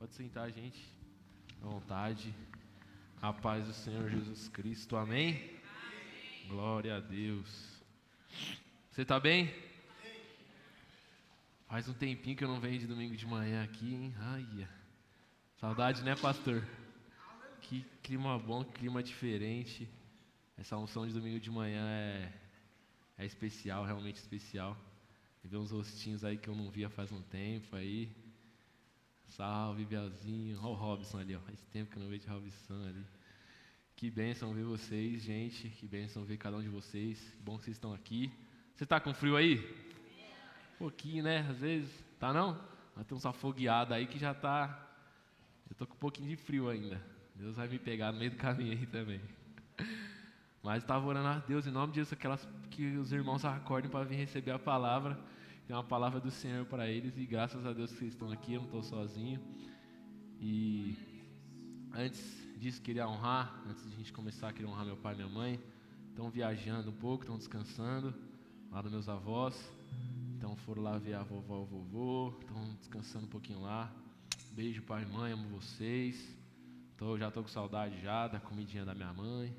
Pode sentar, gente. À vontade. A paz do Senhor Jesus Cristo. Amém? Amém. Glória a Deus. Você está bem? Faz um tempinho que eu não venho de domingo de manhã aqui, hein? Ai, saudade, né, pastor? Que clima bom, que clima diferente. Essa unção de domingo de manhã é especial, realmente especial. Ver uns rostinhos aí que eu não via faz um tempo aí. Salve, Bielzinho. Olha o Robson ali, ó. Faz tempo que eu não vejo o Robson ali. Que bênção ver vocês, gente. Que bênção ver cada um de vocês. Que bom que vocês estão aqui. Você tá com frio aí? Um pouquinho, né? Às vezes. Tá não? Mas tem uns afogueados aí que já tá... Eu tô com um pouquinho de frio ainda. Deus vai me pegar no meio do caminho aí também. Mas estava orando a Deus em nome disso, que os irmãos acordem para vir receber a palavra. Tem uma palavra do Senhor para eles e graças a Deus que vocês estão aqui, eu não estou sozinho. E antes disso, queria honrar, antes de a gente começar, queria honrar meu pai e minha mãe. Estão viajando um pouco, estão descansando, lá dos meus avós. Então foram lá ver a vovó e o vovô, estão descansando um pouquinho lá. Beijo pai e mãe, amo vocês. Já estou com saudade já da comidinha da minha mãe.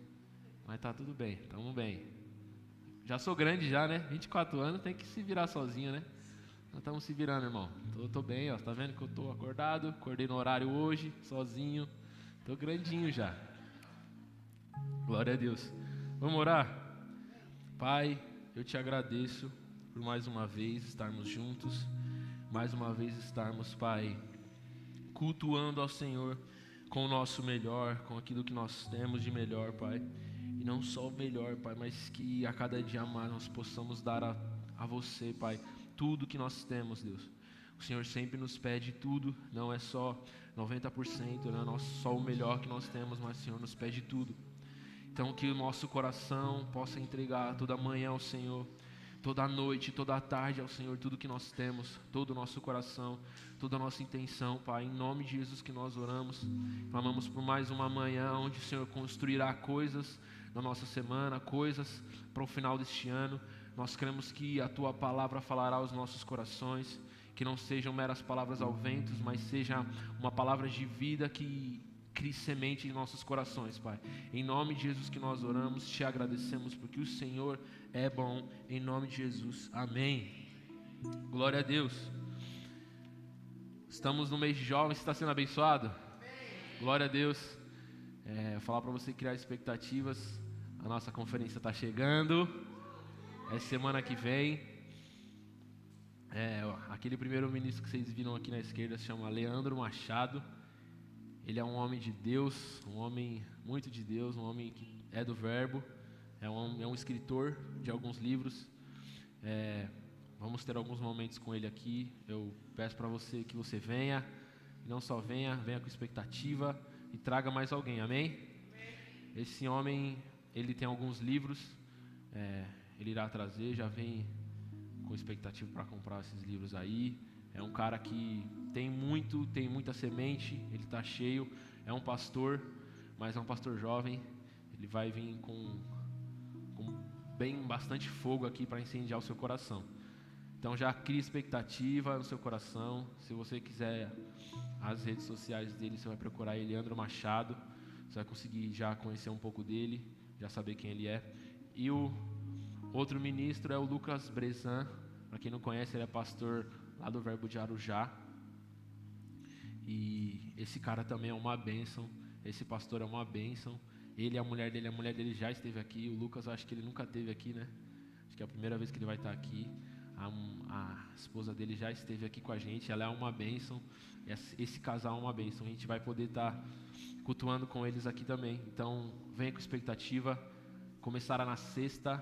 Mas tá tudo bem, estamos bem. Já sou grande já, né? 24 anos, tem que se virar sozinho, né? Nós estamos se virando, irmão. Tô bem, ó. Tá vendo que eu tô acordado? Acordei no horário hoje, sozinho. Tô grandinho já. Glória a Deus. Vamos orar? Pai, eu te agradeço por mais uma vez estarmos juntos. Mais uma vez estarmos, Pai, cultuando ao Senhor com o nosso melhor, com aquilo que nós temos de melhor, Pai. E não só o melhor, Pai, mas que a cada dia mais nós possamos dar a você, Pai, tudo que nós temos, Deus. O Senhor sempre nos pede tudo, não é só 90%, não é só o melhor que nós temos, mas o Senhor nos pede tudo. Então que o nosso coração possa entregar toda manhã ao Senhor, toda noite, toda tarde ao Senhor, tudo que nós temos, todo o nosso coração, toda a nossa intenção, Pai, em nome de Jesus que nós oramos. Clamamos por mais uma manhã onde o Senhor construirá coisas na nossa semana, coisas para o final deste ano. Nós cremos que a Tua palavra falará aos nossos corações, que não sejam meras palavras ao vento, mas seja uma palavra de vida que crie semente em nossos corações, Pai. Em nome de Jesus que nós oramos, te agradecemos porque o Senhor é bom, em nome de Jesus, amém. Glória a Deus. Estamos no mês de jovens, você está sendo abençoado? Amém. Glória a Deus. Vou falar para você criar expectativas. A nossa conferência está chegando. É semana que vem. Aquele primeiro ministro que vocês viram aqui na esquerda se chama Leandro Machado. Ele é um homem de Deus, um homem muito de Deus, um homem que é do verbo. É um escritor de alguns livros. Vamos ter alguns momentos com ele aqui. Eu peço para você que você venha. Não só venha com expectativa e traga mais alguém, amém? Esse homem, ele tem alguns livros, ele irá trazer, já vem com expectativa para comprar esses livros aí. É um cara que tem muita semente, ele está cheio, é um pastor, mas é um pastor jovem. Ele vai vir com bastante fogo aqui para incendiar o seu coração. Então já cria expectativa no seu coração. Se você quiser as redes sociais dele, você vai procurar ele, Leandro Machado. Você vai conseguir já conhecer um pouco dele, já saber quem ele é. E o outro ministro é o Lucas Brezan. Para quem não conhece, ele é pastor lá do Verbo de Arujá. E esse cara também é uma bênção. Esse pastor é uma bênção. Ele e a mulher dele já esteve aqui. O Lucas, eu acho que ele nunca esteve aqui, né? Acho que é a primeira vez que ele vai estar aqui. A esposa dele já esteve aqui com a gente. Ela é uma bênção. Esse casal é uma bênção. A gente vai poder estar cultuando com eles aqui também. Então, venha com expectativa. Começará na sexta,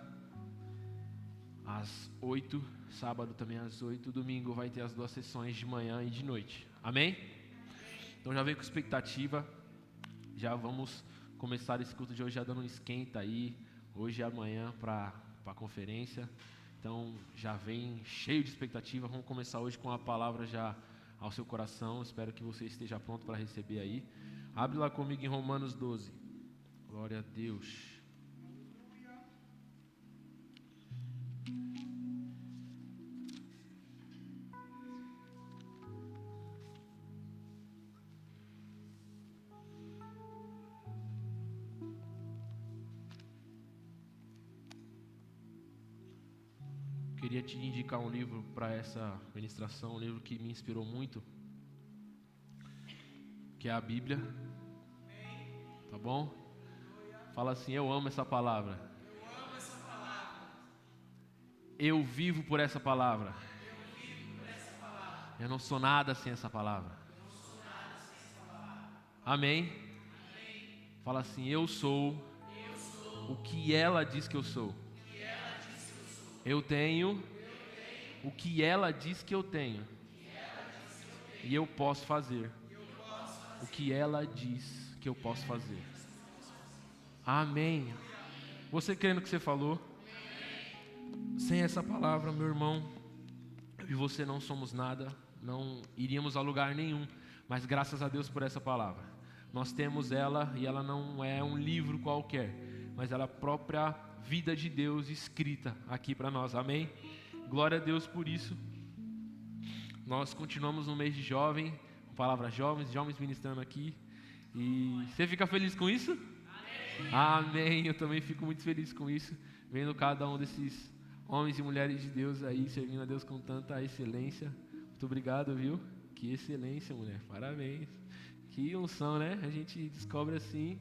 às 8. Sábado também às 8. Domingo vai ter as 2 sessões de manhã e de noite. Amém? Então, já vem com expectativa. Já vamos começar esse culto de hoje já dando um esquenta aí. Hoje e amanhã para a conferência. Então, já vem cheio de expectativa. Vamos começar hoje com a palavra já ao seu coração. Espero que você esteja pronto para receber aí. Abre lá comigo em Romanos 12. Glória a Deus. queria te indicar um livro para essa ministração, um livro que me inspirou muito, que é a Bíblia. Tá bom? Fala assim: eu amo essa palavra. Eu vivo por essa palavra. Eu não sou nada sem essa palavra. Amém? Fala assim: eu sou o que ela diz que eu sou. Eu tenho o que ela diz que eu tenho. E eu posso fazer o que ela diz que eu posso fazer. Amém. Você crendo no que você falou? Sem essa palavra, meu irmão, eu e você não somos nada, não iríamos a lugar nenhum. Mas graças a Deus por essa palavra. Nós temos ela, e ela não é um livro qualquer, mas ela é a própria vida de Deus escrita aqui para nós. Amém? Glória a Deus por isso. Nós continuamos no mês de jovem, com palavras jovens ministrando aqui. E você fica feliz com isso? Amém. Eu também fico muito feliz com isso, vendo cada um desses homens e mulheres de Deus aí, servindo a Deus com tanta excelência. Muito obrigado, viu? Que excelência, mulher. Parabéns. Que unção, né? A gente descobre assim,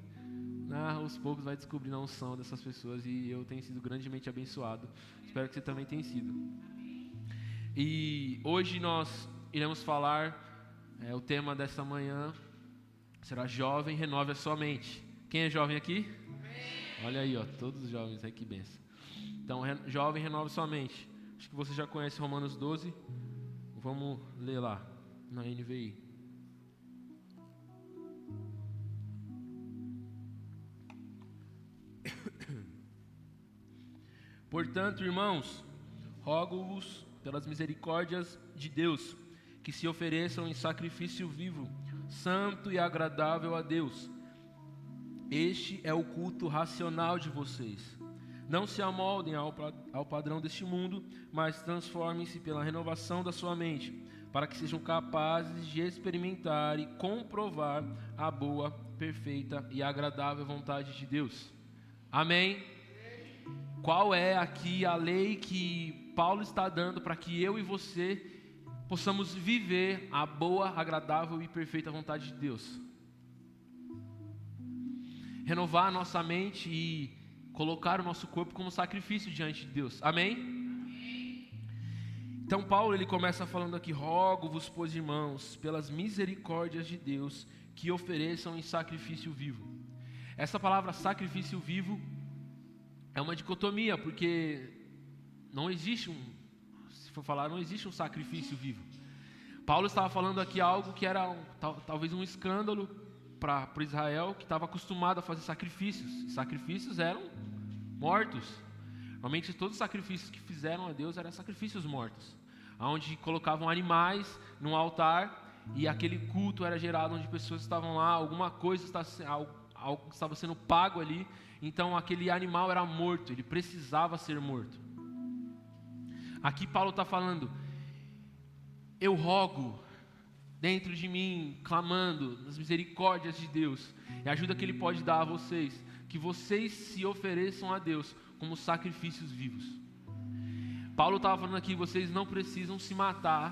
aos poucos vai descobrindo a unção dessas pessoas, e eu tenho sido grandemente abençoado. Espero que você também tenha sido. E hoje nós iremos falar, o tema dessa manhã será Jovem, Renove a Sua Mente. Quem é jovem aqui? Olha aí, ó, todos os jovens aí, que benção. Então, jovem, renove sua mente. Acho que você já conhece Romanos 12. Vamos ler lá, na NVI. Portanto, irmãos, rogo-vos pelas misericórdias de Deus, que se ofereçam em sacrifício vivo, santo e agradável a Deus. Este é o culto racional de vocês. Não se amoldem ao padrão deste mundo, mas transformem-se pela renovação da sua mente, para que sejam capazes de experimentar e comprovar a boa, perfeita e agradável vontade de Deus. Amém? Qual é aqui a lei que Paulo está dando para que eu e você possamos viver a boa, agradável e perfeita vontade de Deus? Renovar a nossa mente e colocar o nosso corpo como sacrifício diante de Deus. Amém? Então Paulo ele começa falando aqui: rogo-vos, pois, irmãos, pelas misericórdias de Deus, que ofereçam em sacrifício vivo. Essa palavra sacrifício vivo é uma dicotomia, porque não existe não existe um sacrifício vivo. Paulo estava falando aqui algo que era talvez um escândalo para Israel, que estava acostumado a fazer sacrifícios. E sacrifícios eram mortos. Normalmente todos os sacrifícios que fizeram a Deus eram sacrifícios mortos, onde colocavam animais num altar, e aquele culto era gerado onde pessoas estavam lá, alguma coisa algo estava sendo pago ali. Então aquele animal era morto, ele precisava ser morto. Aqui Paulo está falando: eu rogo dentro de mim, clamando nas misericórdias de Deus, e a ajuda que Ele pode dar a vocês, que vocês se ofereçam a Deus como sacrifícios vivos. Paulo estava falando aqui: vocês não precisam se matar,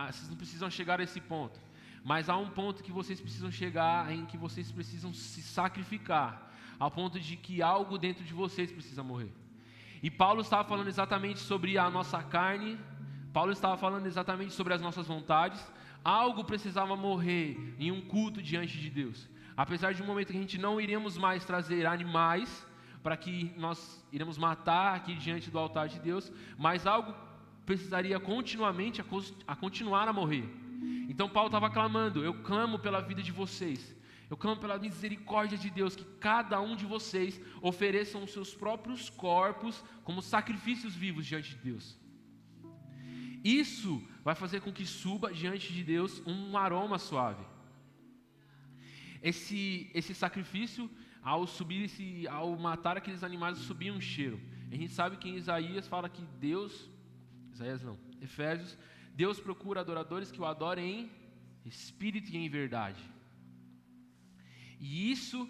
vocês não precisam chegar a esse ponto, mas há um ponto que vocês precisam chegar, em que vocês precisam se sacrificar, ao ponto de que algo dentro de vocês precisa morrer. E Paulo estava falando exatamente sobre a nossa carne. Paulo estava falando exatamente sobre as nossas vontades. Algo precisava morrer em um culto diante de Deus. Apesar de um momento que a gente não iríamos mais trazer animais para que nós iremos matar aqui diante do altar de Deus, mas algo precisaria continuamente a continuar a morrer. Então Paulo estava clamando: eu clamo pela vida de vocês, eu clamo pela misericórdia de Deus, que cada um de vocês ofereçam os seus próprios corpos como sacrifícios vivos diante de Deus. Isso vai fazer com que suba diante de Deus um aroma suave. Esse sacrifício, ao matar aqueles animais, subia um cheiro. A gente sabe que em Isaías fala que Efésios, Deus procura adoradores que o adorem em espírito e em verdade. E isso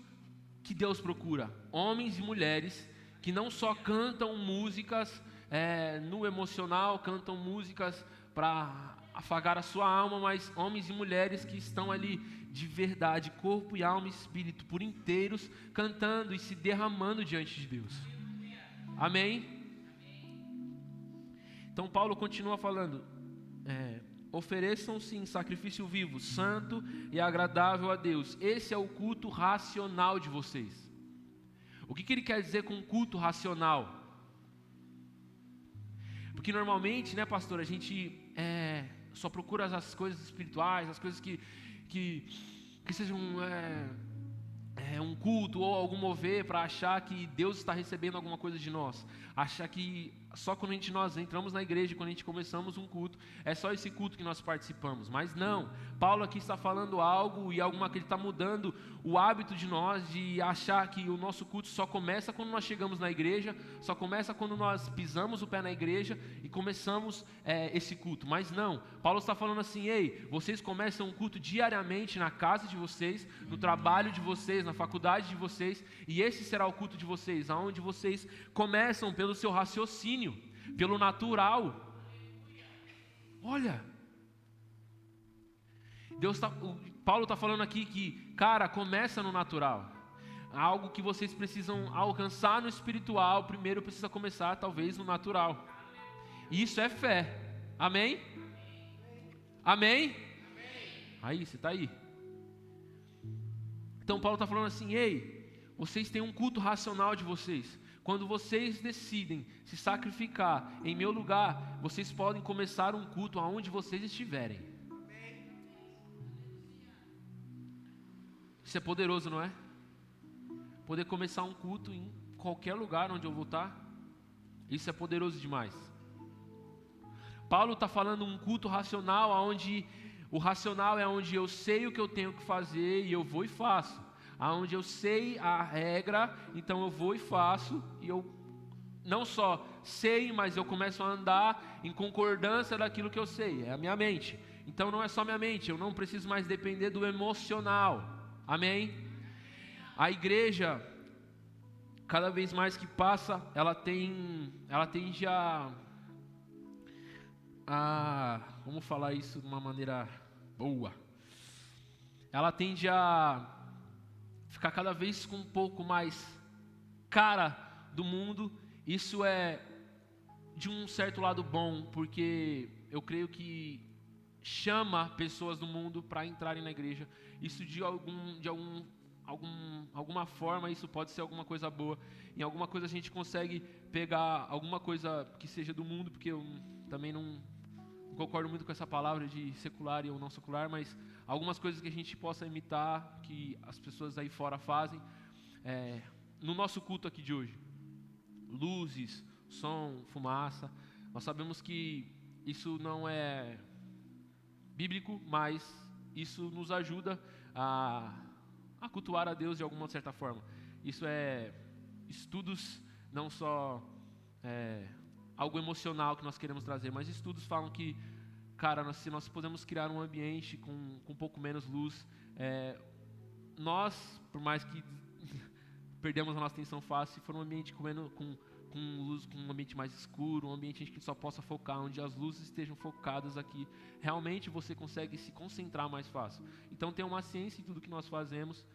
que Deus procura, homens e mulheres que não só cantam músicas no emocional, cantam músicas para afagar a sua alma, mas homens e mulheres que estão ali de verdade, corpo e alma e espírito, por inteiros, cantando e se derramando diante de Deus. Amém? Então Paulo continua falando, ofereçam-se em sacrifício vivo, santo e agradável a Deus. Esse é o culto racional de vocês. O que ele quer dizer com culto racional? Porque normalmente, né, pastor, a gente só procura as coisas espirituais, as coisas que sejam um culto ou algum mover para achar que Deus está recebendo alguma coisa de nós. Achar que só quando nós entramos na igreja, quando a gente começamos um culto, é só esse culto que nós participamos. Mas não, Paulo aqui está falando algo e alguma que ele está mudando o hábito de nós de achar que o nosso culto só começa quando nós chegamos na igreja, só começa quando nós pisamos o pé na igreja e começamos esse culto. Mas não, Paulo está falando assim, ei, vocês começam um culto diariamente na casa de vocês, no trabalho de vocês, na faculdade de vocês, e esse será o culto de vocês, aonde vocês começam pelo seu raciocínio, pelo natural. Olha, Paulo está falando aqui que, cara, começa no natural. Algo que vocês precisam alcançar no espiritual, primeiro precisa começar talvez no natural. E isso é fé. Amém? Amém? Aí, você está aí. Então Paulo está falando assim, ei, vocês têm um culto racional de vocês. Quando vocês decidem se sacrificar em meu lugar, vocês podem começar um culto aonde vocês estiverem. Isso é poderoso, não é? Poder começar um culto em qualquer lugar onde eu vou estar. Isso é poderoso demais. Paulo está falando um culto racional, onde o racional é onde eu sei o que eu tenho que fazer e eu vou e faço. Aonde eu sei a regra, então eu vou e faço, e eu não só sei, mas eu começo a andar em concordância daquilo que eu sei, é a minha mente. Então não é só minha mente, eu não preciso mais depender do emocional. Amém? A igreja, cada vez mais que passa, ela tende a vamos falar isso de uma maneira boa. Ela tende a ficar cada vez com um pouco mais cara do mundo. Isso é de um certo lado bom, porque eu creio que chama pessoas do mundo para entrarem na igreja. Isso de alguma forma, isso pode ser alguma coisa boa. Em alguma coisa a gente consegue pegar alguma coisa que seja do mundo, porque eu também não concordo muito com essa palavra de secular e ou não secular, mas algumas coisas que a gente possa imitar, que as pessoas aí fora fazem, no nosso culto aqui de hoje. Luzes, som, fumaça. Nós sabemos que isso não é bíblico, mas isso nos ajuda a cultuar a Deus de alguma certa forma. Isso é estudos, não só algo emocional que nós queremos trazer, mas estudos falam que, cara, se nós podemos criar um ambiente com um pouco menos luz, nós, por mais que perdemos a nossa atenção fácil, se for um ambiente com luz, com um ambiente mais escuro, um ambiente em que só possa focar, onde as luzes estejam focadas aqui, realmente você consegue se concentrar mais fácil. Então tem uma ciência em tudo que nós fazemos,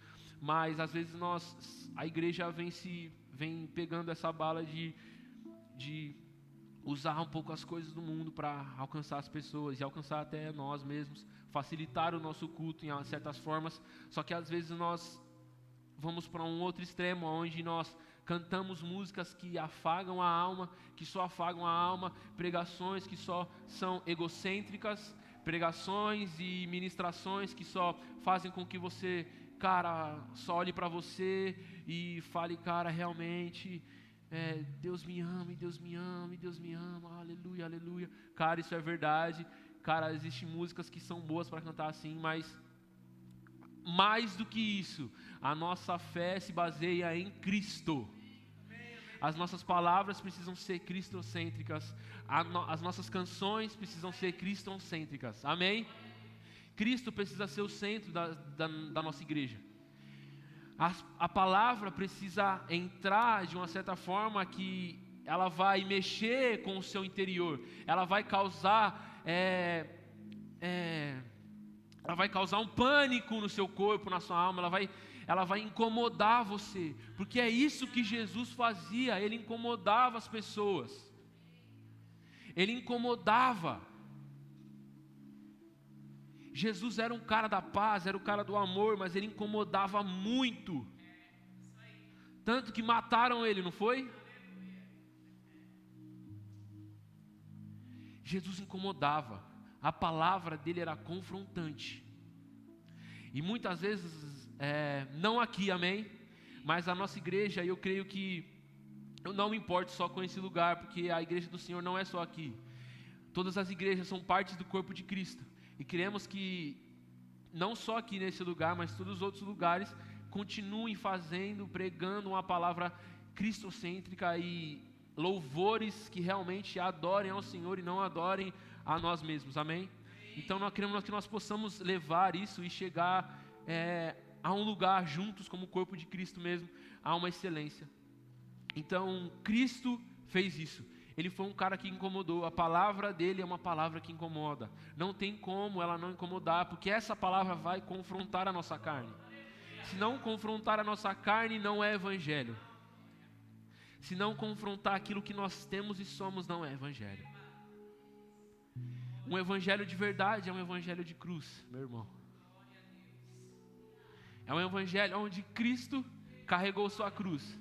mas às vezes a igreja vem pegando essa bala de usar um pouco as coisas do mundo para alcançar as pessoas e alcançar até nós mesmos, facilitar o nosso culto em certas formas, só que às vezes nós vamos para um outro extremo, onde nós cantamos músicas que afagam a alma, que só afagam a alma, pregações que só são egocêntricas, pregações e ministrações que só fazem com que você, cara, só olhe para você e fale, cara, realmente... Deus me ama, e Deus me ama, e Deus me ama, aleluia, aleluia. Cara, isso é verdade. Cara, existem músicas que são boas para cantar assim, mas mais do que isso, a nossa fé se baseia em Cristo. As nossas palavras precisam ser cristocêntricas, as nossas canções precisam ser cristocêntricas, amém? Cristo precisa ser o centro da nossa igreja. A palavra precisa entrar de uma certa forma que ela vai mexer com o seu interior, ela vai causar ela vai causar um pânico no seu corpo, na sua alma, ela vai incomodar você, porque é isso que Jesus fazia, ele incomodava as pessoas, ele incomodava. Jesus era um cara da paz, era o cara do amor, mas ele incomodava muito, tanto que mataram ele, não foi? Jesus incomodava, a palavra dele era confrontante, e muitas vezes, não aqui, amém? Mas a nossa igreja, eu creio que, eu não me importo só com esse lugar, porque a igreja do Senhor não é só aqui, todas as igrejas são partes do corpo de Cristo, e queremos que, não só aqui nesse lugar, mas todos os outros lugares, continuem pregando uma palavra cristocêntrica e louvores que realmente adorem ao Senhor e não adorem a nós mesmos, amém? Então nós queremos que nós possamos levar isso e chegar a um lugar juntos como o corpo de Cristo mesmo, a uma excelência. Então Cristo fez isso, ele foi um cara que incomodou, a palavra dele é uma palavra que incomoda, não tem como ela não incomodar, porque essa palavra vai confrontar a nossa carne. Se não confrontar a nossa carne, não é evangelho. Se não confrontar aquilo que nós temos e somos, não é evangelho. Um evangelho de verdade é um evangelho de cruz, meu irmão. É um evangelho onde Cristo carregou sua cruz.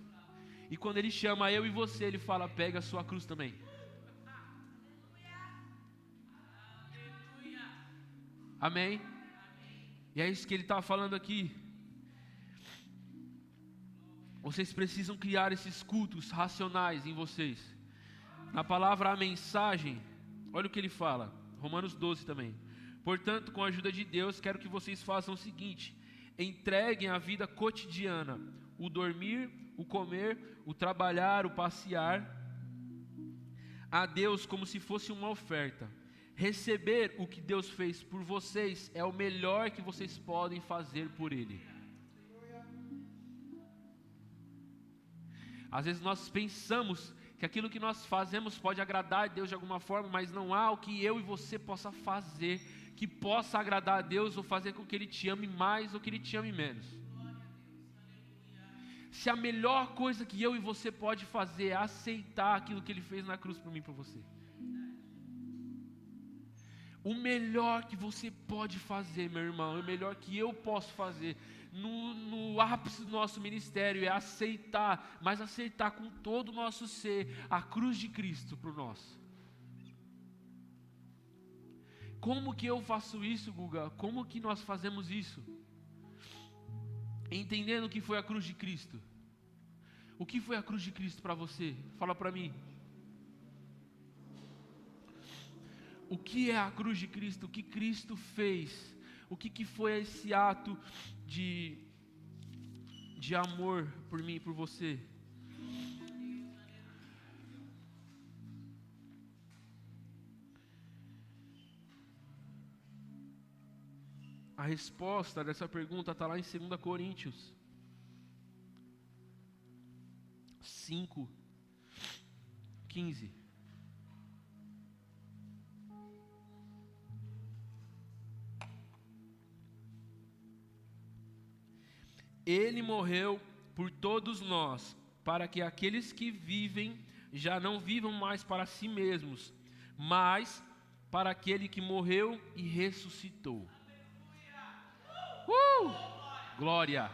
E quando ele chama eu e você, ele fala, pega a sua cruz também. Amém? E é isso que ele está falando aqui. Vocês precisam criar esses cultos racionais em vocês. Na palavra a mensagem, olha o que ele fala, Romanos 12 também. Portanto, com a ajuda de Deus, quero que vocês façam o seguinte: entreguem a vida cotidiana, o dormir, o comer, o trabalhar, o passear, a Deus como se fosse uma oferta. Receber o que Deus fez por vocês é o melhor que vocês podem fazer por Ele. Às vezes nós pensamos que aquilo que nós fazemos pode agradar a Deus de alguma forma, mas não há o que eu e você possa fazer que possa agradar a Deus ou fazer com que Ele te ame mais ou que Ele te ame menos. Se a melhor coisa que eu e você pode fazer é aceitar aquilo que Ele fez na cruz por mim e por você. O melhor que você pode fazer, meu irmão, o melhor que eu posso fazer no ápice do nosso ministério é aceitar, mas aceitar com todo o nosso ser a cruz de Cristo para o nosso. Como que eu faço isso, Guga? Como que nós fazemos isso? Entendendo o que foi a cruz de Cristo. O que foi a cruz de Cristo para você? Fala para mim. O que é a cruz de Cristo? O que Cristo fez? O que foi esse ato de amor por mim e por você? A resposta dessa pergunta está lá em 2 Coríntios 5:15. Ele morreu por todos nós, para que aqueles que vivem já não vivam mais para si mesmos, mas para aquele que morreu e ressuscitou. Glória!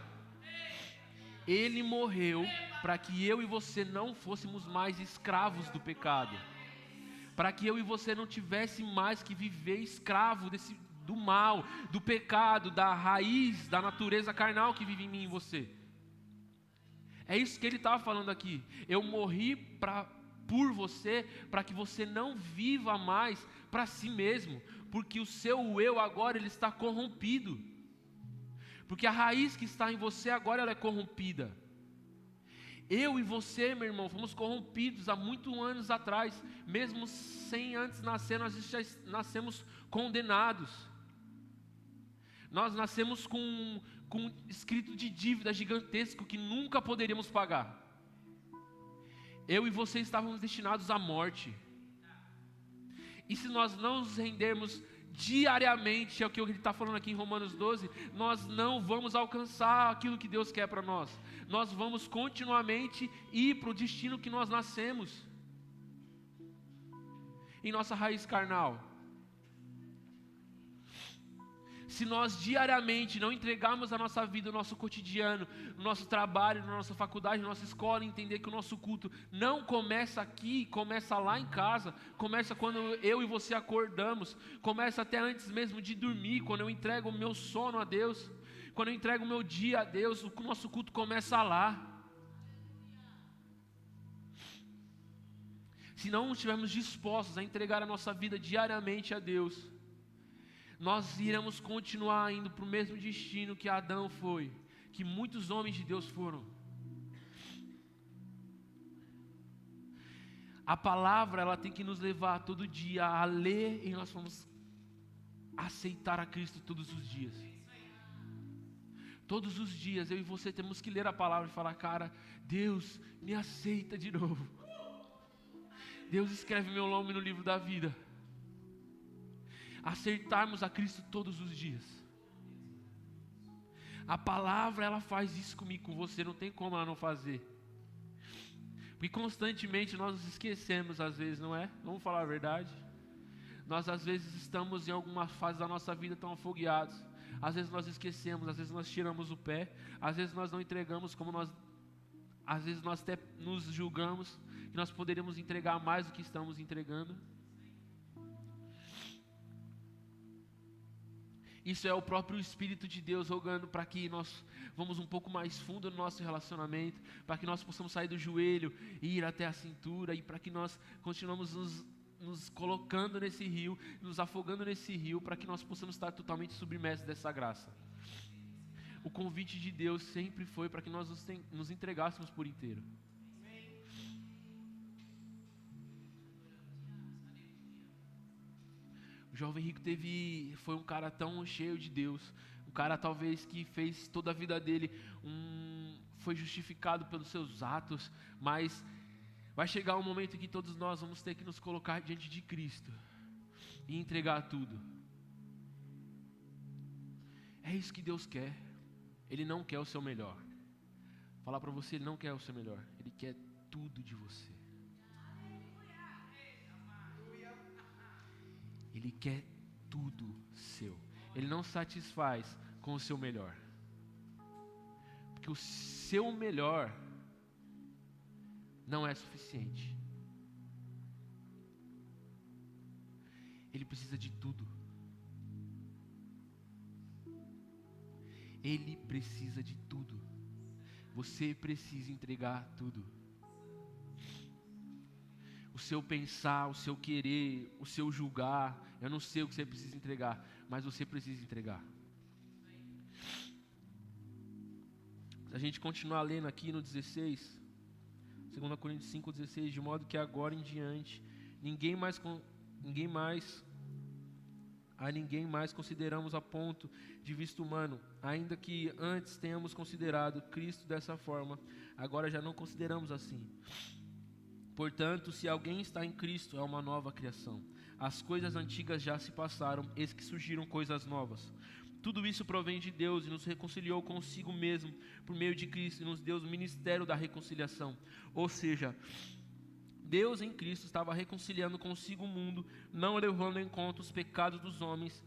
Ele morreu para que eu e você não fôssemos mais escravos do pecado, para que eu e você não tivesse mais que viver escravo do mal, do pecado, da raiz, da natureza carnal que vive em mim e em você. É isso que ele estava falando aqui. Eu morri por você, para que você não viva mais para si mesmo, porque o seu eu agora ele está corrompido. Porque a raiz que está em você agora ela é corrompida. Eu e você, meu irmão, fomos corrompidos há muitos anos atrás, mesmo sem antes nascer, nós já nascemos condenados. Nós nascemos com com escrito de dívida gigantesco que nunca poderíamos pagar. Eu e você estávamos destinados à morte. E se nós não nos rendermos diariamente, é o que ele está falando aqui em Romanos 12, nós não vamos alcançar aquilo que Deus quer para nós. Nós vamos continuamente ir para o destino que nós nascemos, em nossa raiz carnal. Se nós diariamente não entregarmos a nossa vida, o nosso cotidiano, o nosso trabalho, na nossa faculdade, na nossa escola, entender que o nosso culto não começa aqui, começa lá em casa, começa quando eu e você acordamos, começa até antes mesmo de dormir, quando eu entrego o meu sono a Deus, quando eu entrego o meu dia a Deus, o nosso culto começa lá. Se não estivermos dispostos a entregar a nossa vida diariamente a Deus, nós iremos continuar indo para o mesmo destino que Adão foi, que muitos homens de Deus foram. A palavra, ela tem que nos levar todo dia a ler, e nós vamos aceitar a Cristo todos os dias. Todos os dias eu e você temos que ler a palavra e falar: cara, Deus me aceita de novo. Deus escreve meu nome no livro da vida. Aceitarmos a Cristo todos os dias. A palavra, ela faz isso comigo, com você, não tem como ela não fazer. Porque constantemente nós nos esquecemos, às vezes, não é? Vamos falar a verdade. Nós às vezes estamos em alguma fase da nossa vida tão afogueados. Às vezes nós esquecemos, às vezes nós tiramos o pé, às vezes nós não entregamos como nós, às vezes nós até nos julgamos que nós poderíamos entregar mais do que estamos entregando. Isso é o próprio Espírito de Deus rogando para que nós vamos um pouco mais fundo no nosso relacionamento, para que nós possamos sair do joelho e ir até a cintura, e para que nós continuemos nos colocando nesse rio, nos afogando nesse rio, para que nós possamos estar totalmente submersos dessa graça. O convite de Deus sempre foi para que nós nos entregássemos por inteiro. O jovem rico foi um cara tão cheio de Deus, um cara talvez que fez toda a vida dele, foi justificado pelos seus atos, mas vai chegar um momento em que todos nós vamos ter que nos colocar diante de Cristo e entregar tudo. É isso que Deus quer. Ele não quer o seu melhor. Vou falar para você, Ele não quer o seu melhor, Ele quer tudo de você. Ele quer tudo seu. Ele não satisfaz com o seu melhor. Porque o seu melhor não é suficiente. Ele precisa de tudo. Ele precisa de tudo. Você precisa entregar tudo. O seu pensar, o seu querer, o seu julgar, eu não sei o que você precisa entregar, mas você precisa entregar. Se a gente continuar lendo aqui no 16, 2 Coríntios 5:16, de modo que agora em diante, ninguém mais consideramos a ponto de vista humano, ainda que antes tenhamos considerado Cristo dessa forma, agora já não consideramos assim. Portanto, se alguém está em Cristo, é uma nova criação. As coisas antigas já se passaram, eis que surgiram coisas novas. Tudo isso provém de Deus e nos reconciliou consigo mesmo por meio de Cristo e nos deu o ministério da reconciliação. Ou seja, Deus em Cristo estava reconciliando consigo o mundo, não levando em conta os pecados dos homens,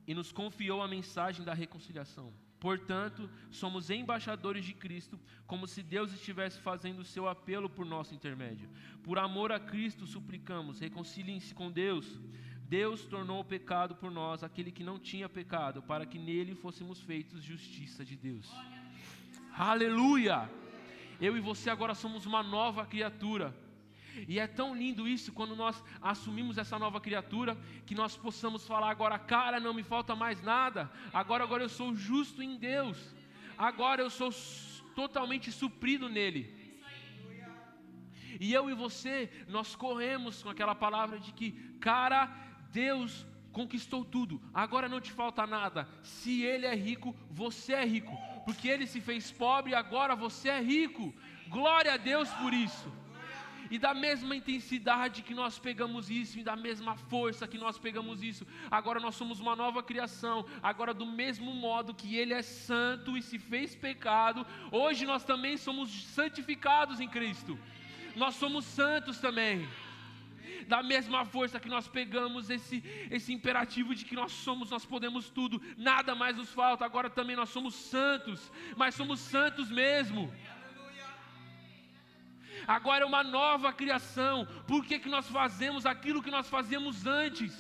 e nos confiou a mensagem da reconciliação. Portanto, somos embaixadores de Cristo, como se Deus estivesse fazendo o seu apelo por nosso intermédio. Por amor a Cristo suplicamos, reconciliem-se com Deus. Deus tornou o pecado por nós, aquele que não tinha pecado, para que nele fôssemos feitos justiça de Deus. Aleluia! Eu e você agora somos uma nova criatura. E é tão lindo isso quando nós assumimos essa nova criatura, que nós possamos falar agora: cara, não me falta mais nada, agora eu sou justo em Deus, agora eu sou totalmente suprido nele. E eu e você, nós corremos com aquela palavra de que, cara, Deus conquistou tudo, agora não te falta nada. Se Ele é rico, você é rico, porque Ele se fez pobre, agora você é rico. Glória a Deus por isso. E da mesma intensidade que nós pegamos isso, e da mesma força que nós pegamos isso, agora nós somos uma nova criação. Agora, do mesmo modo que Ele é santo e se fez pecado, hoje nós também somos santificados em Cristo. Nós somos santos também. Da mesma força que nós pegamos esse imperativo de que nós podemos tudo, nada mais nos falta, agora também nós somos santos, mas somos santos mesmo. Agora é uma nova criação. Por que nós fazemos aquilo que nós fazíamos antes?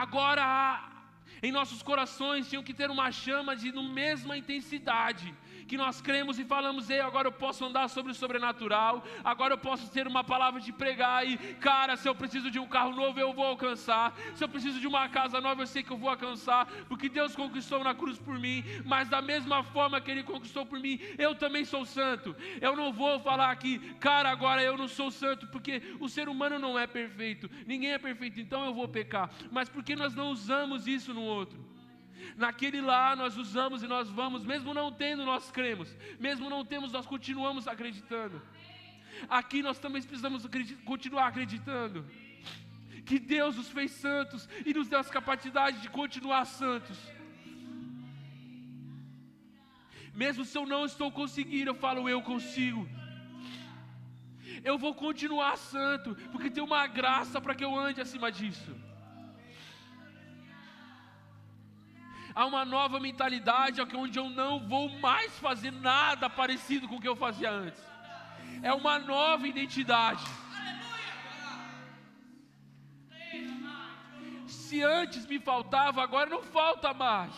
Agora em nossos corações tinham que ter uma chama de mesma intensidade, que nós cremos e falamos: ei, agora eu posso andar sobre o sobrenatural, agora eu posso ter uma palavra de pregar, e cara, se eu preciso de um carro novo eu vou alcançar, se eu preciso de uma casa nova eu sei que eu vou alcançar, porque Deus conquistou na cruz por mim, mas da mesma forma que Ele conquistou por mim, eu também sou santo. Eu não vou falar aqui, cara, agora eu não sou santo, porque o ser humano não é perfeito, ninguém é perfeito, então eu vou pecar, mas porque nós não usamos isso no outro? Naquele lá nós usamos e nós vamos, mesmo não tendo, nós cremos, mesmo não temos, nós continuamos acreditando. Aqui nós também precisamos continuar acreditando que Deus nos fez santos e nos deu as capacidades de continuar santos. Mesmo se eu não estou conseguindo, eu falo: eu consigo. Eu vou continuar santo, porque tem uma graça para que eu ande acima disso. Há uma nova mentalidade, onde eu não vou mais fazer nada parecido com o que eu fazia antes. É uma nova identidade. Se antes me faltava, agora não falta mais.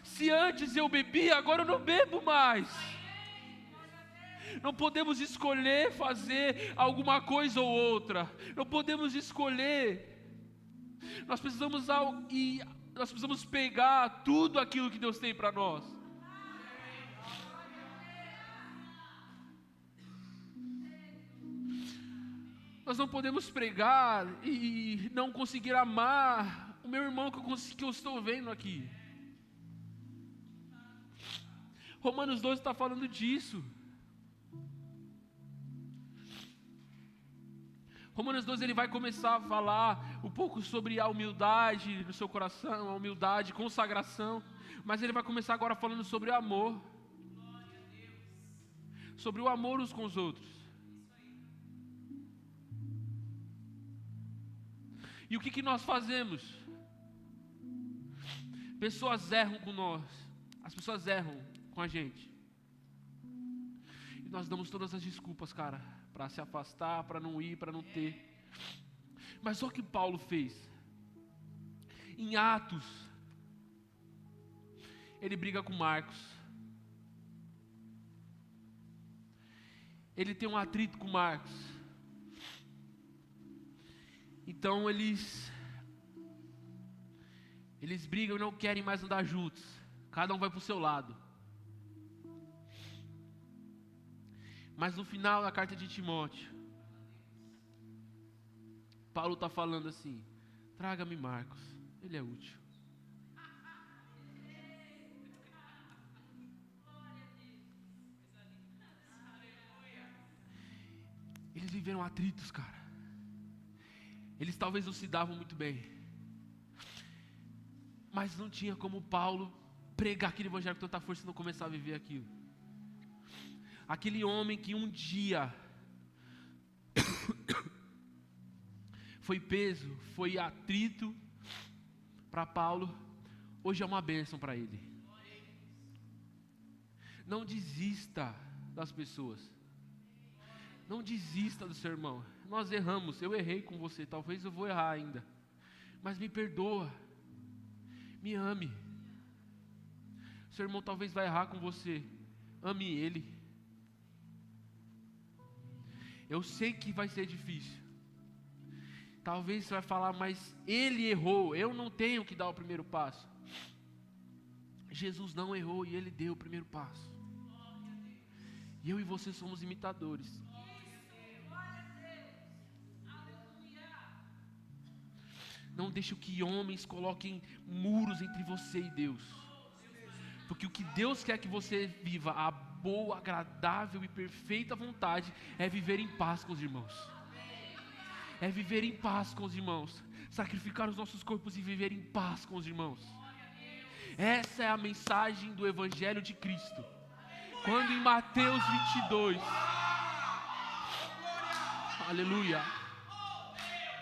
Se antes eu bebia, agora eu não bebo mais. Não podemos escolher fazer alguma coisa ou outra. Não podemos escolher. Nós precisamos pegar tudo aquilo que Deus tem para nós. Nós não podemos pregar e não conseguir amar o meu irmão que eu estou vendo aqui. Romanos 12 está falando disso. Romanos 12 ele vai começar a falar um pouco sobre a humildade no seu coração, a humildade, consagração, mas ele vai começar agora falando sobre o amor, sobre o amor uns com os outros. E o que nós fazemos? Pessoas erram com nós, as pessoas erram com a gente, e nós damos todas as desculpas, cara, para se afastar, para não ir, para não ter. Mas olha o que Paulo fez. Em Atos, ele briga com Marcos. Ele tem um atrito com Marcos. Então eles brigam e não querem mais andar juntos. Cada um vai para o seu lado. Mas no final da carta de Timóteo, Paulo está falando assim: traga-me Marcos, ele é útil. Eles viveram atritos, cara. Eles talvez não se davam muito bem, mas não tinha como Paulo pregar aquele evangelho com tanta força e não começar a viver aquilo. Aquele homem que um dia foi peso, foi atrito para Paulo, hoje é uma bênção para ele. Não desista das pessoas. Não desista do seu irmão. Nós erramos, eu errei com você, talvez eu vou errar ainda, mas me perdoa, me ame. Seu irmão talvez vai errar com você, ame ele. Eu sei que vai ser difícil, talvez você vai falar, mas ele errou, eu não tenho que dar o primeiro passo. Jesus não errou e ele deu o primeiro passo, e eu e você somos imitadores. Não deixe que homens coloquem muros entre você e Deus. Porque o que Deus quer que você viva, a boa, agradável e perfeita vontade, é viver em paz com os irmãos. É viver em paz com os irmãos. Sacrificar os nossos corpos e viver em paz com os irmãos. Essa é a mensagem do Evangelho de Cristo. Quando em Mateus 22, aleluia,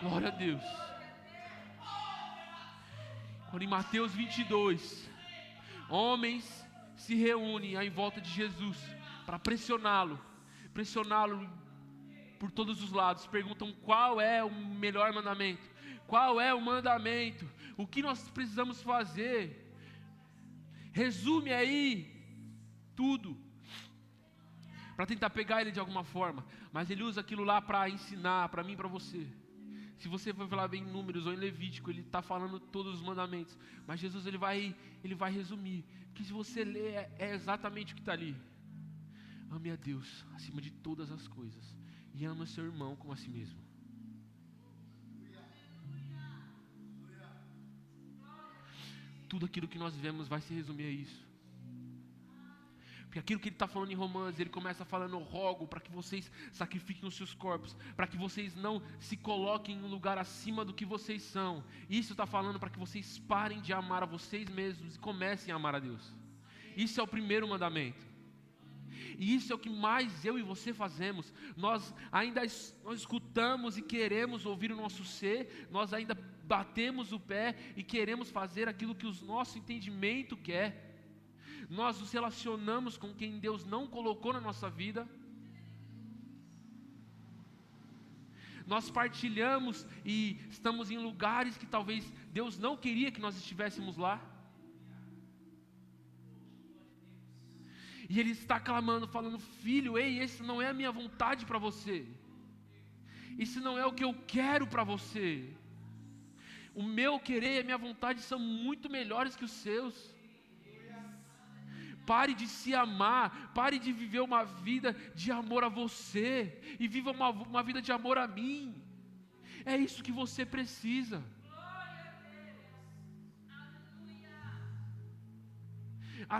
glória a Deus. Quando em Mateus 22, homens se reúnem em volta de Jesus para pressioná-lo por todos os lados. Perguntam qual é o melhor mandamento, qual é o mandamento, o que nós precisamos fazer. Resume aí tudo, para tentar pegar ele de alguma forma, mas ele usa aquilo lá para ensinar, para mim e para você. Se você for falar bem em Números ou em Levítico, ele está falando todos os mandamentos, mas Jesus ele vai resumir, porque se você ler, é exatamente o que está ali. Ame a Deus acima de todas as coisas, e ama seu irmão como a si mesmo. Tudo aquilo que nós vivemos vai se resumir a isso. Porque aquilo que ele está falando em Romanos, ele começa falando: eu rogo para que vocês sacrifiquem os seus corpos, para que vocês não se coloquem em um lugar acima do que vocês são. Isso está falando para que vocês parem de amar a vocês mesmos e comecem a amar a Deus. Isso é o primeiro mandamento. E isso é o que mais eu e você fazemos. Nós escutamos e queremos ouvir o nosso ser, nós ainda batemos o pé e queremos fazer aquilo que o nosso entendimento quer. Nós nos relacionamos com quem Deus não colocou na nossa vida. Nós partilhamos e estamos em lugares que talvez Deus não queria que nós estivéssemos lá. E Ele está clamando, falando: filho, ei, esse não é a minha vontade para você. Isso não é o que eu quero para você. O meu querer e a minha vontade são muito melhores que os seus. Pare de se amar, pare de viver uma vida de amor a você e viva uma vida de amor a mim. É isso que você precisa.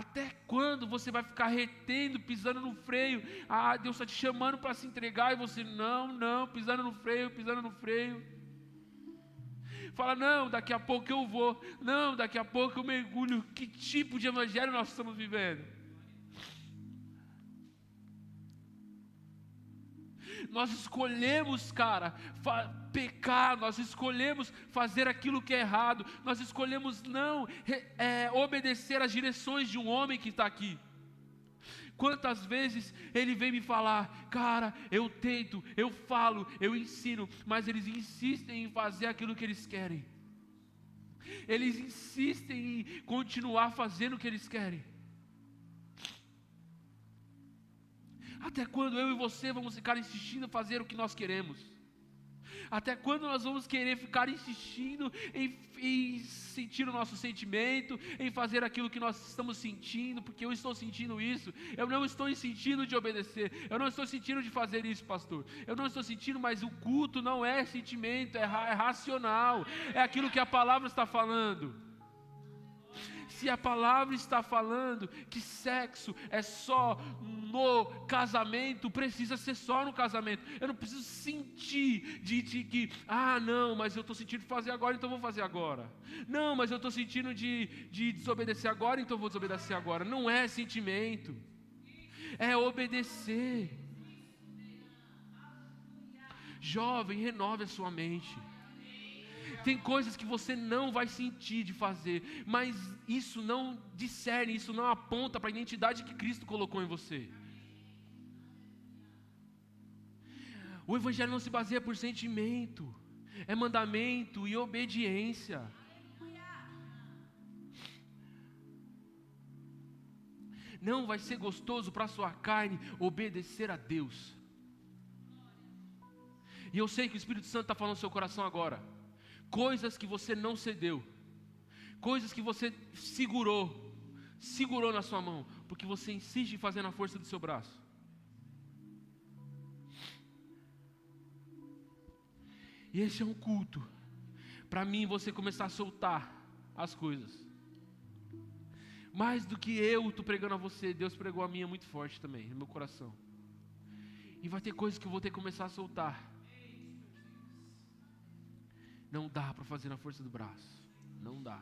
Até quando você vai ficar retendo, pisando no freio? Ah, Deus está te chamando para se entregar e você não, pisando no freio. Fala: não, daqui a pouco eu vou, não, daqui a pouco eu mergulho. Que tipo de evangelho nós estamos vivendo? Nós escolhemos, cara, pecar, nós escolhemos fazer aquilo que é errado, nós escolhemos não obedecer às direções de um homem que está aqui. Quantas vezes ele vem me falar: cara, eu tento, eu falo, eu ensino, mas eles insistem em fazer aquilo que eles querem. Eles insistem em continuar fazendo o que eles querem. Até quando eu e você vamos ficar insistindo em fazer o que nós queremos? Até quando nós vamos querer ficar insistindo em sentir o nosso sentimento, em fazer aquilo que nós estamos sentindo, porque eu estou sentindo isso, eu não estou sentindo de obedecer, eu não estou sentindo de fazer isso, pastor, eu não estou sentindo, mas o culto não é sentimento, é racional, é aquilo que a palavra está falando. Se a palavra está falando que sexo é só no casamento, precisa ser só no casamento. Eu não preciso sentir de que, não, mas eu estou sentindo de fazer agora, então vou fazer agora. Não, mas eu estou sentindo de desobedecer agora, então vou desobedecer agora. Não é sentimento, é obedecer. Jovem, renove a sua mente. Tem coisas que você não vai sentir de fazer, mas isso não discerne, isso não aponta para a identidade que Cristo colocou em você. O Evangelho não se baseia por sentimento, é mandamento e obediência. Não vai ser gostoso para a sua carne obedecer a Deus. E eu sei que o Espírito Santo está falando no seu coração agora. Coisas que você não cedeu, coisas que você segurou na sua mão, porque você insiste em fazer na força do seu braço. E esse é um culto para mim você começar a soltar as coisas. Mais do que eu tô pregando a você, Deus pregou a minha muito forte também, no meu coração. E vai ter coisas que eu vou ter que começar a soltar. Não dá para fazer na força do braço. Não dá.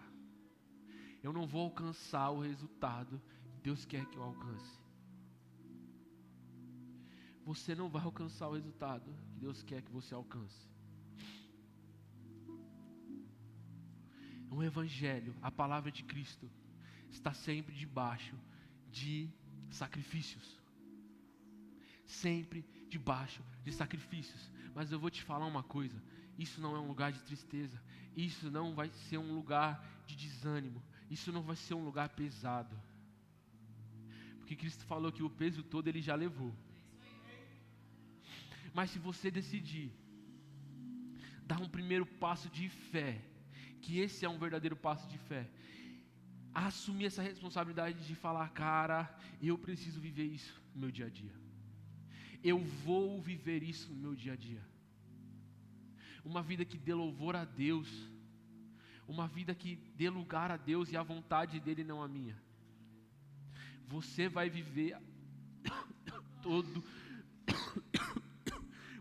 Eu não vou alcançar o resultado que Deus quer que eu alcance. Você não vai alcançar o resultado que Deus quer que você alcance. O Evangelho, a palavra de Cristo, está sempre debaixo de sacrifícios. Sempre debaixo de sacrifícios. Mas eu vou te falar uma coisa: isso não é um lugar de tristeza. Isso não vai ser um lugar de desânimo. Isso não vai ser um lugar pesado. Porque Cristo falou que o peso todo Ele já levou. Mas se você decidir dar um primeiro passo de fé, que esse é um verdadeiro passo de fé, assumir essa responsabilidade de falar: cara, eu preciso viver isso no meu dia a dia. Eu vou viver isso no meu dia a dia. Uma vida que dê louvor a Deus. Uma vida que dê lugar a Deus e a vontade dEle, não a minha. Você vai viver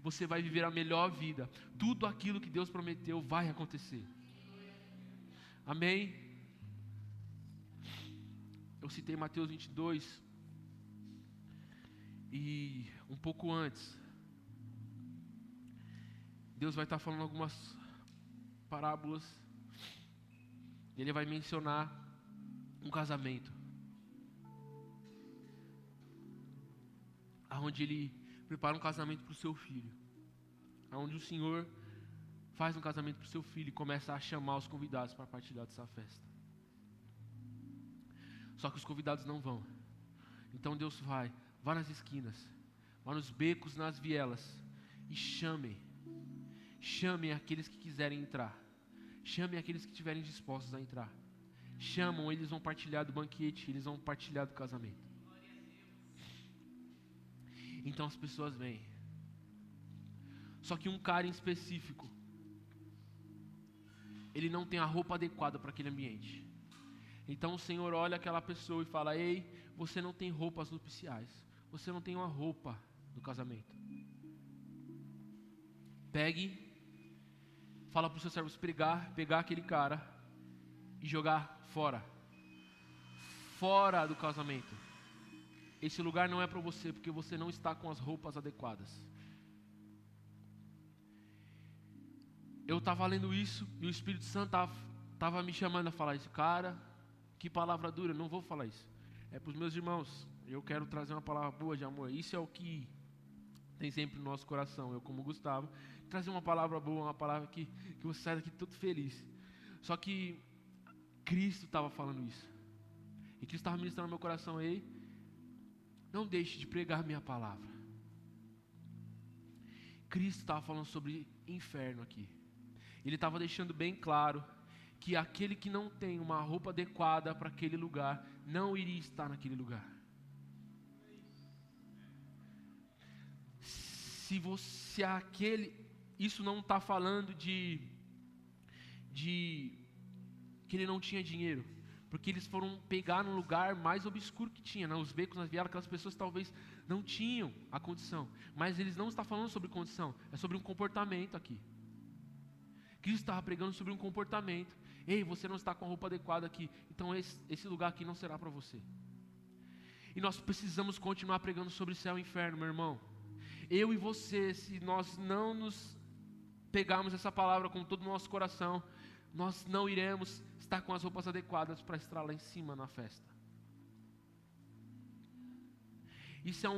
você vai viver a melhor vida. Tudo aquilo que Deus prometeu vai acontecer. Amém? Eu citei Mateus 22. E um pouco antes, Deus vai estar falando algumas parábolas. E Ele vai mencionar um casamento, onde Ele prepara um casamento para o seu filho, onde o Senhor faz um casamento para o seu filho e começa a chamar os convidados para partilhar dessa festa. Só que os convidados não vão. Então Deus vá nas esquinas, vá nos becos, nas vielas, e chamem aqueles que quiserem entrar. Chamem aqueles que estiverem dispostos a entrar. Chamam, eles vão partilhar do banquete, eles vão partilhar do casamento. Então as pessoas vêm. Só que um cara em específico, ele não tem a roupa adequada para aquele ambiente. Então o Senhor olha aquela pessoa e fala: ei, você não tem roupas nupciais. Você não tem uma roupa do casamento. Pegue, fala para os seus servos pegar aquele cara e jogar fora. Fora do casamento. Esse lugar não é para você, porque você não está com as roupas adequadas. Eu estava lendo isso e o Espírito Santo estava me chamando a falar isso. Cara, que palavra dura, não vou falar isso. É para os meus irmãos. Eu quero trazer uma palavra boa de amor. Isso é o que tem sempre no nosso coração. Eu, como Gustavo, trazer uma palavra boa, uma palavra que você sai daqui todo feliz. Só que Cristo estava falando isso. E Cristo estava ministrando no meu coração: ei, não deixe de pregar minha palavra. Cristo estava falando sobre inferno aqui. Ele estava deixando bem claro que aquele que não tem uma roupa adequada para aquele lugar, não iria estar naquele lugar. Isso não está falando de que ele não tinha dinheiro, porque eles foram pegar num lugar mais obscuro que tinha, nos becos, nas vielas, aquelas pessoas talvez não tinham a condição, mas eles não estão falando sobre condição, é sobre um comportamento aqui. Cristo estava pregando sobre um comportamento. Ei, você não está com a roupa adequada aqui, então esse lugar aqui não será para você. E nós precisamos continuar pregando sobre céu e inferno, meu irmão. Eu e você, se nós não nos pegarmos essa palavra com todo o nosso coração, nós não iremos estar com as roupas adequadas para estar lá em cima na festa. Isso é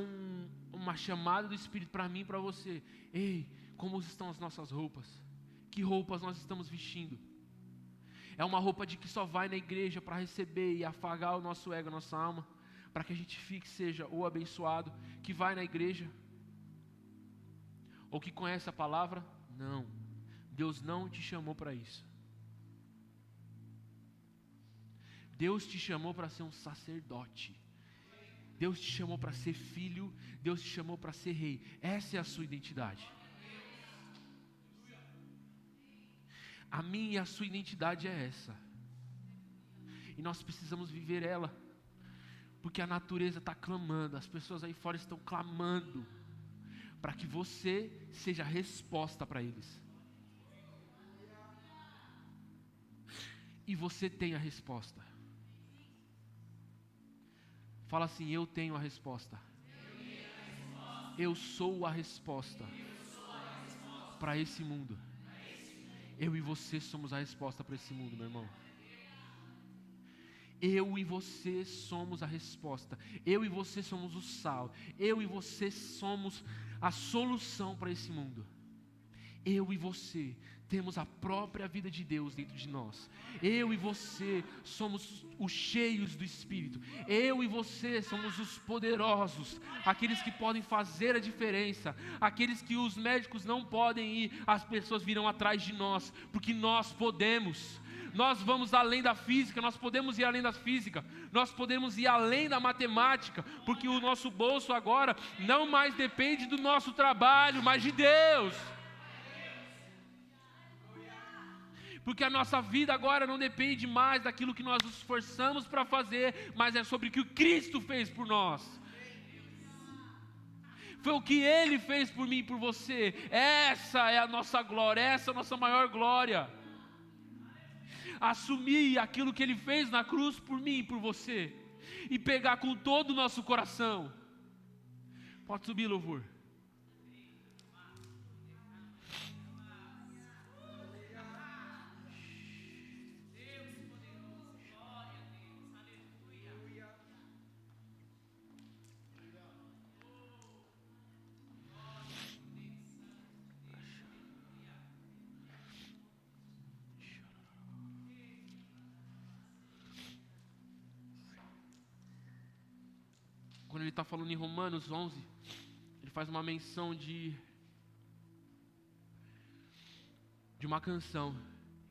uma chamada do Espírito para mim e para você. Ei, como estão as nossas roupas? Que roupas nós estamos vestindo? É uma roupa de que só vai na igreja para receber e afagar o nosso ego, a nossa alma, para que a gente fique, seja ou abençoado, que vai na igreja, ou que conhece a palavra? Não, Deus não te chamou para isso. Deus te chamou para ser um sacerdote. Deus te chamou para ser filho. Deus te chamou para ser rei. Essa é a sua identidade. A minha e a sua identidade é essa. E nós precisamos viver ela. Porque a natureza está clamando, as pessoas aí fora estão clamando para que você seja a resposta para eles. E você tem a resposta. Fala assim: eu tenho a resposta. Eu sou a resposta para esse mundo. Eu e você somos a resposta para esse mundo, meu irmão. Eu e você somos a resposta. Eu e você somos o sal. Eu e você somos a solução para esse mundo. Eu e você temos a própria vida de Deus dentro de nós. Eu e você somos os cheios do Espírito. Eu e você somos os poderosos, aqueles que podem fazer a diferença, aqueles que os médicos não podem ir, as pessoas virão atrás de nós, porque nós podemos. Nós vamos além da física, nós podemos ir além da física, nós podemos ir além da matemática, porque o nosso bolso agora não mais depende do nosso trabalho, mas de Deus. Porque a nossa vida agora não depende mais daquilo que nós nos esforçamos para fazer, mas é sobre o que o Cristo fez por nós. Foi o que Ele fez por mim e por você. Essa é a nossa glória, essa é a nossa maior glória. Assumir aquilo que Ele fez na cruz por mim e por você, e pegar com todo o nosso coração. Pode subir, louvor. Quando ele está falando em Romanos 11, ele faz uma menção de uma canção,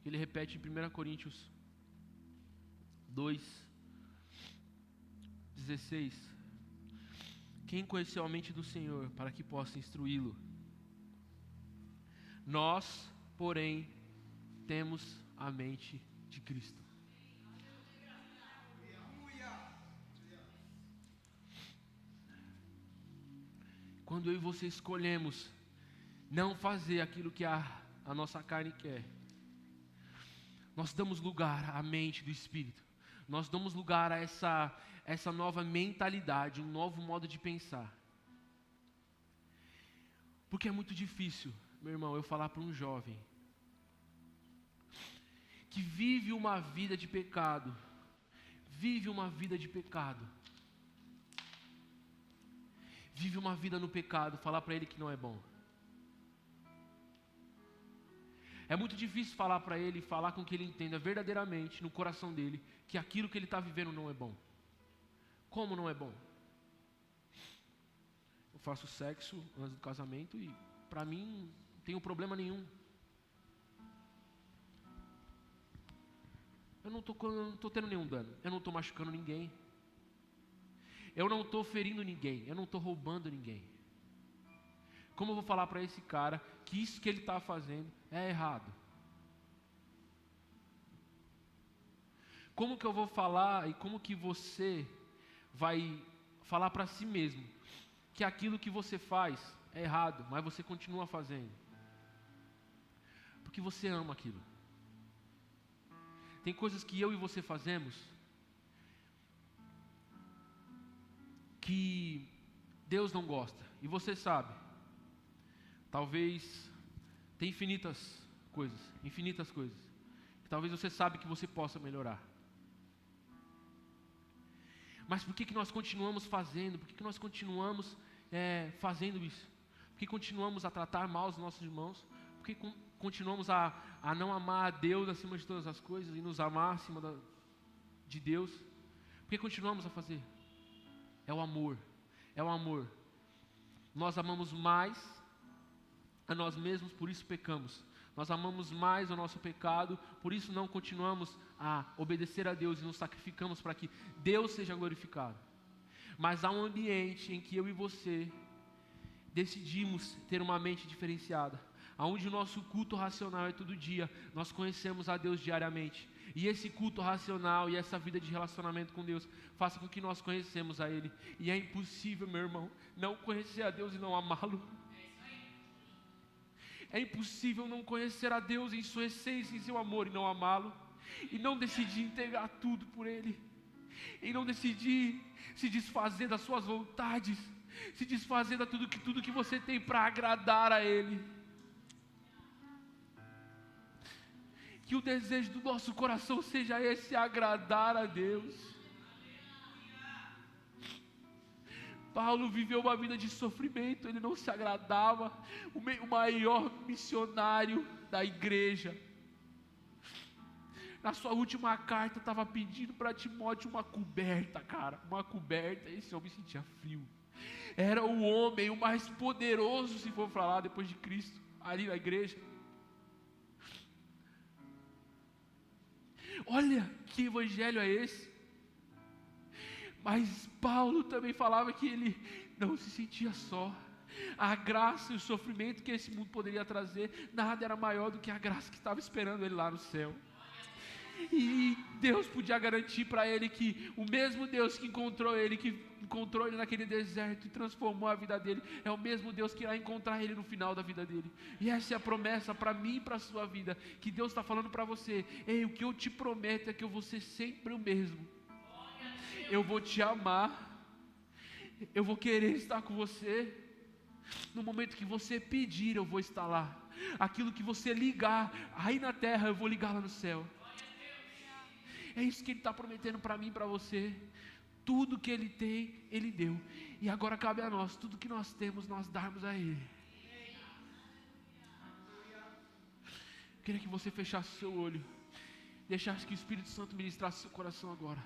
que ele repete em 1 Coríntios 2:16. Quem conheceu a mente do Senhor para que possa instruí-lo? Nós, porém, temos a mente de Cristo. Quando eu e você escolhemos não fazer aquilo que a nossa carne quer, nós damos lugar à mente do Espírito. Nós damos lugar a essa nova mentalidade, um novo modo de pensar. Porque é muito difícil, meu irmão, eu falar para um jovem que vive uma vida de pecado, vive uma vida no pecado, falar para ele que não é bom. É muito difícil falar para ele, falar com que ele entenda verdadeiramente no coração dele que aquilo que ele está vivendo não é bom. Como não é bom? Eu faço sexo antes do casamento e para mim não tenho problema nenhum. Eu não estou tendo nenhum dano, eu não estou machucando ninguém. Eu não estou ferindo ninguém, eu não estou roubando ninguém. Como eu vou falar para esse cara que isso que ele está fazendo é errado? Como que eu vou falar e como que você vai falar para si mesmo que aquilo que você faz é errado, mas você continua fazendo? Porque você ama aquilo. Tem coisas que eu e você fazemos que Deus não gosta, e você sabe. Talvez tem infinitas coisas, que talvez você sabe que você possa melhorar. Mas por que nós continuamos fazendo? Por que nós continuamos fazendo isso? Por que continuamos a tratar mal os nossos irmãos? Por que continuamos a não amar a Deus acima de todas as coisas e nos amar acima de Deus? Por que continuamos a fazer? É o amor. Nós amamos mais a nós mesmos, por isso pecamos. Nós amamos mais o nosso pecado, por isso não continuamos a obedecer a Deus e nos sacrificamos para que Deus seja glorificado. Mas há um ambiente em que eu e você decidimos ter uma mente diferenciada. onde o nosso culto racional é todo dia, nós conhecemos a Deus diariamente. E esse culto racional e essa vida de relacionamento com Deus faça com que nós conhecemos a Ele. E é impossível, meu irmão, não conhecer a Deus e não amá-lo. É impossível não conhecer a Deus em sua essência, em seu amor e não amá-lo. E não decidir entregar tudo por Ele. E não decidir se desfazer das suas vontades, se desfazer de tudo que você tem para agradar a Ele. Que o desejo do nosso coração seja esse, agradar a Deus. Paulo viveu uma vida de sofrimento, ele não se agradava, o maior missionário da igreja. Na sua última carta estava pedindo para Timóteo uma coberta, cara, uma coberta. Esse homem sentia frio. Era o homem o mais poderoso, se for falar, depois de Cristo, ali na igreja. Olha que evangelho é esse. Mas Paulo também falava que ele não se sentia só. A graça e o sofrimento que esse mundo poderia trazer, nada era maior do que a graça que estava esperando ele lá no céu. E Deus podia garantir para ele que o mesmo Deus que encontrou ele naquele deserto e transformou a vida dele, é o mesmo Deus que irá encontrar ele no final da vida dele. E essa é a promessa para mim e para a sua vida, que Deus está falando para você. Ei, o que eu te prometo é que eu vou ser sempre o mesmo. Eu vou te amar, eu vou querer estar com você. No momento que você pedir, eu vou estar lá. Aquilo que você ligar aí na terra, eu vou ligar lá no céu. É isso que Ele está prometendo para mim e para você. Tudo que Ele tem, Ele deu. E agora cabe a nós, tudo que nós temos, nós darmos a Ele. Eu queria que você fechasse o seu olho, deixasse que o Espírito Santo ministrasse seu coração agora.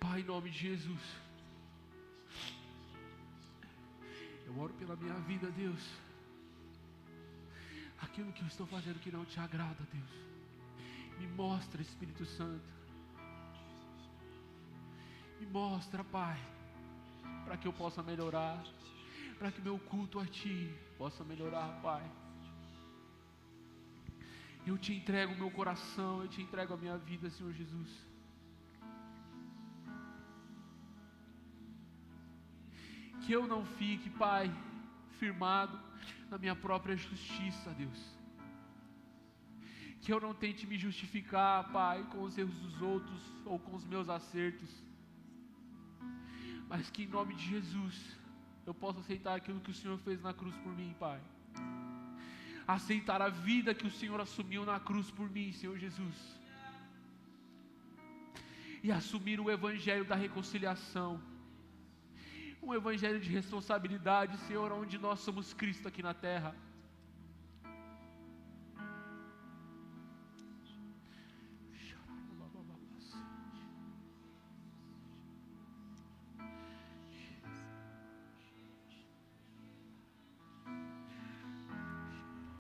Pai, em nome de Jesus, eu oro pela minha vida, Deus. Aquilo que eu estou fazendo que não te agrada, Deus, me mostra, Espírito Santo. Me mostra, Pai, para que eu possa melhorar, para que meu culto a Ti possa melhorar, Pai. Eu te entrego o meu coração, eu te entrego a minha vida, Senhor Jesus. Que eu não fique, Pai, firmado na minha própria justiça, Deus. Que eu não tente me justificar, Pai, com os erros dos outros ou com os meus acertos. Mas que em nome de Jesus eu possa aceitar aquilo que o Senhor fez na cruz por mim, Pai. Aceitar a vida que o Senhor assumiu na cruz por mim, Senhor Jesus. E assumir o evangelho da reconciliação. Um evangelho de responsabilidade, Senhor, onde nós somos Cristo aqui na terra.